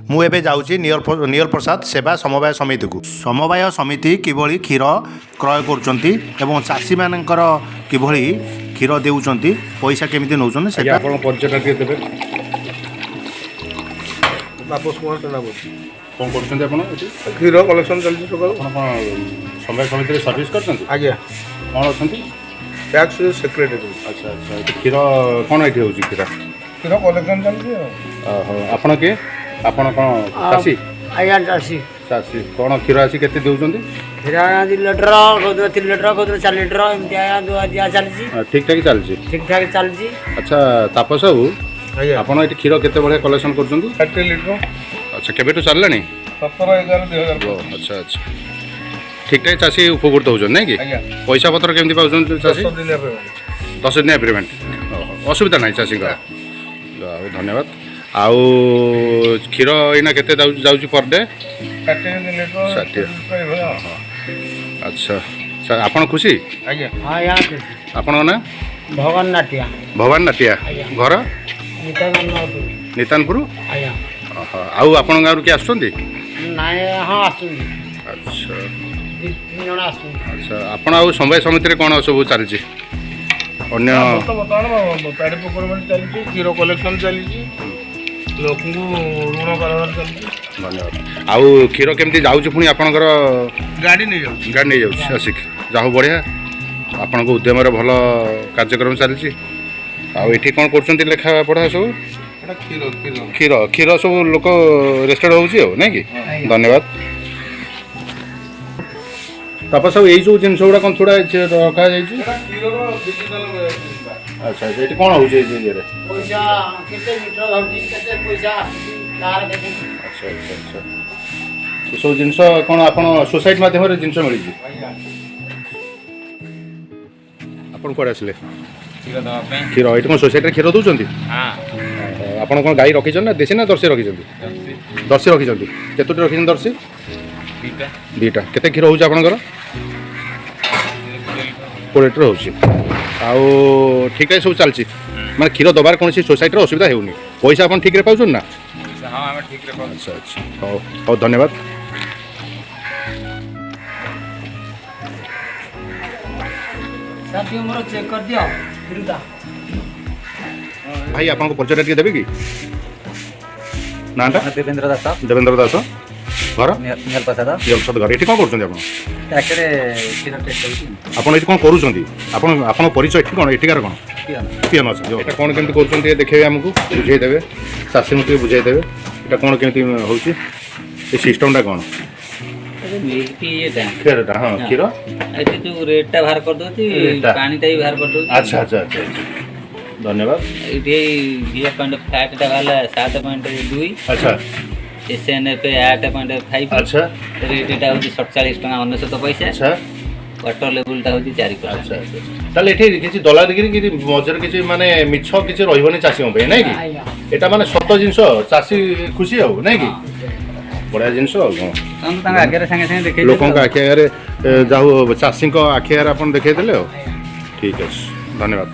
ମୁଁ ଏବେ ଯାଉଛି ନିଅର ପ୍ରସାଦ ସେବା ସମବାୟ ସମିତିକୁ। ସମବାୟ ସମିତି କିଭଳି କ୍ଷୀର କ୍ରୟ କରୁଛନ୍ତି ଏବଂ ଚାଷୀମାନଙ୍କର କିଭଳି କ୍ଷୀର ଦେଉଛନ୍ତି, ପଇସା କେମିତି ନେଉଛନ୍ତି ସେଟା ଆପଣ ପରିଚୟଟା ଟିକେ ଦେବେ। ବାପସ କୁମାର ସେନାପତି। କ'ଣ କରୁଛନ୍ତି ଆପଣ ଏଠି? କ୍ଷୀର କଲେକ୍ସନ୍ ଚାଲିଛି ସକାଳୁ। ଆପଣ କ'ଣ ସମବାୟ ସମିତିରେ ସର୍ଭିସ୍ କରିଛନ୍ତି? ଆଜ୍ଞା। କ'ଣ ଅଛନ୍ତି? Tax secretary. ଆଚ୍ଛା ଆଚ୍ଛା। ଏଠି କ୍ଷୀର କ'ଣ ଏଠି ହେଉଛି କ୍ଷୀର କଲେକ୍ସନ୍ ଚାଲିଛି ଆଉ। ଓହୋ। ଆପଣ କିଏ? ଆପଣ କ'ଣ ଚାଷୀ? ଆଜ୍ଞା ଚାଷୀ। ଚାଷୀ କ'ଣ କ୍ଷୀର ଆସି କେତେ ଦେଉଛନ୍ତି? କ୍ଷୀର 2 ଲିଟର, କୋଉଦିନ 3 ଲିଟର, କୋଉଦିନ 4 ଲିଟର, ଏମିତି ଆଜ୍ଞା ଦିଆ ଚାଲିଛି। ଠିକ୍ ଠାକ୍ ଚାଲିଛି? ଠିକ୍ ଠାକ୍ ଚାଲିଛି। ଆଚ୍ଛା ତାପସ ବାବୁ, ଆପଣ ଏଠି କ୍ଷୀର କେତେ ଭଳିଆ କଲେକ୍ସନ୍ କରୁଛନ୍ତି? 30 ଲିଟର। ଆଚ୍ଛା କେବେଠୁ ଚାଲିଲାଣି? 17/11/2000। ଆଚ୍ଛା ଆଚ୍ଛା। ଠିକ୍ ଠାକ୍ ଚାଷୀ ଉପକୃତ ହେଉଛନ୍ତି ନାଇଁ କି? ଆଜ୍ଞା। ପଇସା ପତ୍ର କେମିତି ପାଉଛନ୍ତି ଚାଷୀ? 10 ଦିନିଆ ପେମେଣ୍ଟ। 10 ଦିନିଆ ଏଗ୍ରିମେଣ୍ଟ। ଅସୁବିଧା ନାହିଁ ଚାଷୀଙ୍କର। ଆଉ ଧନ୍ୟବାଦ। ଆଉ କ୍ଷୀର ଏଇନା କେତେ ଯାଉଛି ପର ଡେ? 30 ଲିଟର। 60। ଆଚ୍ଛା ଆପଣ ଖୁସି? ଆଜ୍ଞା। ଆଜ୍ଞା ଆପଣଙ୍କ ନାଁ? ଭଗବାନ ନାଟିଆ। ଭବାନ ନାଟିଆ। ଘର? ନିତାନପୁର। ଆଜ୍ଞା। ଆଉ ଆପଣଙ୍କ ଗାଁରୁ କିଏ ଆସୁଛନ୍ତି? ନାଇଁ ହଁ ଆସୁଛନ୍ତି। ଆଚ୍ଛା 2-3 ଜଣ ଆସୁଛନ୍ତି। ଆଚ୍ଛା। ଆପଣ ଆଉ ସମବାୟ ସମିତିରେ କ'ଣ ସବୁ ଚାଲିଛି? ଅନ୍ୟ ବର୍ତ୍ତମାନ ପ୍ୟାଡି ପ୍ରୋକ୍ୟୁରମେଣ୍ଟ ଚାଲିଛି, କ୍ଷୀର କଲେକ୍ସନ୍ ଚାଲିଛି, ଲୋକଙ୍କୁ ଋଣ କାରବାର ଚାଲିଛି। ଧନ୍ୟବାଦ। ଆଉ କ୍ଷୀର କେମିତି ଯାଉଛି ପୁଣି ଆପଣଙ୍କର? ଗାଡ଼ି ନେଇଯାଉଛି। ଗାଡ଼ି ନେଇଯାଉଛି ଆସିକି। ଯାହା ହଉ ବଢ଼ିଆ, ଆପଣଙ୍କ ଉଦ୍ୟମରେ ଭଲ କାର୍ଯ୍ୟକ୍ରମ ଚାଲିଛି। ଆଉ ଏଠି କ'ଣ କରୁଛନ୍ତି ଲେଖା ପଢ଼ା ସବୁ? କ୍ଷୀର ସବୁ ଲୋକ ରେଜିଷ୍ଟର୍ଡ ହେଉଛି ଆଉ ନାଇଁ କି? ଧନ୍ୟବାଦ। ତାପରେ ସବୁ ଏଇ ସବୁ ଜିନିଷ ଗୁଡ଼ା କ'ଣ ଥୋଡ଼ା ରଖାଯାଇଛି? ଆଚ୍ଛା ଏଠି କ'ଣ ହେଉଛି ଏଇ ଇଏରେ? ପଇସା କେତେ ଲିଟର ଧରୁଛି, କେତେ ପଇସା ଆସୁଛି, କାହାର କେତେ। ଆଚ୍ଛା ଆଚ୍ଛା ଆଚ୍ଛା। ଏସବୁ ଜିନିଷ କ'ଣ ଆପଣ ସୋସାଇଟି ମାଧ୍ୟମରେ ଜିନିଷ ମିଳିଛି? ଆପଣ କୁଆଡ଼େ ଆସିଲେ? କ୍ଷୀର ଏଇଠି କ'ଣ ସୋସାଇଟିରେ କ୍ଷୀର ଦେଉଛନ୍ତି? ଆପଣ କ'ଣ ଗାଈ ରଖିଛନ୍ତି ନା ଦେଶୀ ନା ଦର୍ଶୀ ରଖିଛନ୍ତି? ଦର୍ଶୀ ରଖିଛନ୍ତି। କେତୋଟି ରଖିଛନ୍ତି ଦର୍ଶୀ? 2ଟା। କେତେ କ୍ଷୀର ହେଉଛି ଆପଣଙ୍କର? 20 ଲିଟର ହେଉଛି। ଆଉ ଠିକ୍ ସବୁ ଚାଲିଛି, ମାନେ କ୍ଷୀର ଦେବାର କୌଣସି ସୋସାଇଟିର ଅସୁବିଧା ହେଉନି? ପଇସା ଆପଣ ଠିକ୍ରେ ପାଉଛନ୍ତି ନା? ଆଚ୍ଛା ଆଚ୍ଛା। ହଉ ହଉ ଧନ୍ୟବାଦ। ମୋର ଚେକ୍ କରିଦିଅ କ୍ଷୀରଟା। ଭାଇ ଆପଣଙ୍କ ପରିଚୟଟା ଟିକେ ଦେବେ କି? ନାଁଟା? ଦେବେନ୍ଦ୍ର ଦାସ। ଦେବେନ୍ଦ୍ର ଦାସ। ଘର? ନିହାଲ ପ୍ରସାଦ। ଘର। ଏଠି କ'ଣ କରୁଛନ୍ତି ଆପଣ? ଟ୍ୟାକ୍ସରେ କ୍ଷୀର ଟେଷ୍ଟ ହେଉଛି। ଆପଣ ଏଠି କ'ଣ କରୁଛନ୍ତି? ଆପଣଙ୍କ ପରିଚୟ ଏଠି କ'ଣ? ଏଠିକାର କ'ଣ? ପିଅନ ଅଛନ୍ତି। ଏଇଟା କ'ଣ କେମିତି କରୁଛନ୍ତି ଟିକେ ଦେଖେଇବେ ଆମକୁ, ବୁଝେଇଦେବେ, ଚାଷୀଙ୍କୁ ଟିକେ ବୁଝେଇଦେବେ ଏଇଟା କ'ଣ କେମିତି ହେଉଛି, ଏ ସିଷ୍ଟମ୍ଟା କ'ଣ? କ୍ଷୀରଟା? ହଁ କ୍ଷୀର ଏଠି ଯେଉଁ ରେଟ୍ଟା ବାହାର କରିଦେଉଛି, ପାଣିଟା ବି ବାହାର କରିଦେଉଛି। ଆଚ୍ଛା ଆଚ୍ଛା ଆଚ୍ଛା। ଧନ୍ୟବାଦ। ଏଇଠି ଘିଅ ପଏଣ୍ଟ ଫ୍ଲାଟ୍ଟା ବାହାରିଲା 7.2। ଆଚ୍ଛା। SNF 8.5। ଆଚ୍ଛା। ରେଟ୍ଟା ହେଉଛି 47 ଟଙ୍କା 99 ପଇସା। ଆଚ୍ଛା। ୱାଟର ଲେବୁଲ୍ଟା ହେଉଛି 4%। ଆଚ୍ଛା ଆଚ୍ଛା। ତାହେଲେ ଏଠି କିଛି ଦଲାଲିଗିରି କିଛି ମଝିରେ କିଛି ମାନେ ମିଛ କିଛି ରହିବନି ଚାଷୀଙ୍କ ପାଇଁ ନାଇଁ କି? ଏଇଟା ମାନେ ସତ ଜିନିଷ, ଚାଷୀ ଖୁସି ଆଉ ନାଇଁ କି? ବଢ଼ିଆ ଜିନିଷ ଆଉ କ'ଣ? ତାଙ୍କ ଆଗରେ ସାଙ୍ଗେ ସାଙ୍ଗେ ଦେଖେଇ ଲୋକଙ୍କ ଆଖି ଆଗରେ, ଯାହା ଚାଷୀଙ୍କ ଆଖି ଆଗରେ ଆପଣ ଦେଖେଇ ଦେଲେ ଆଉ। ଠିକ୍ ଅଛି, ଧନ୍ୟବାଦ।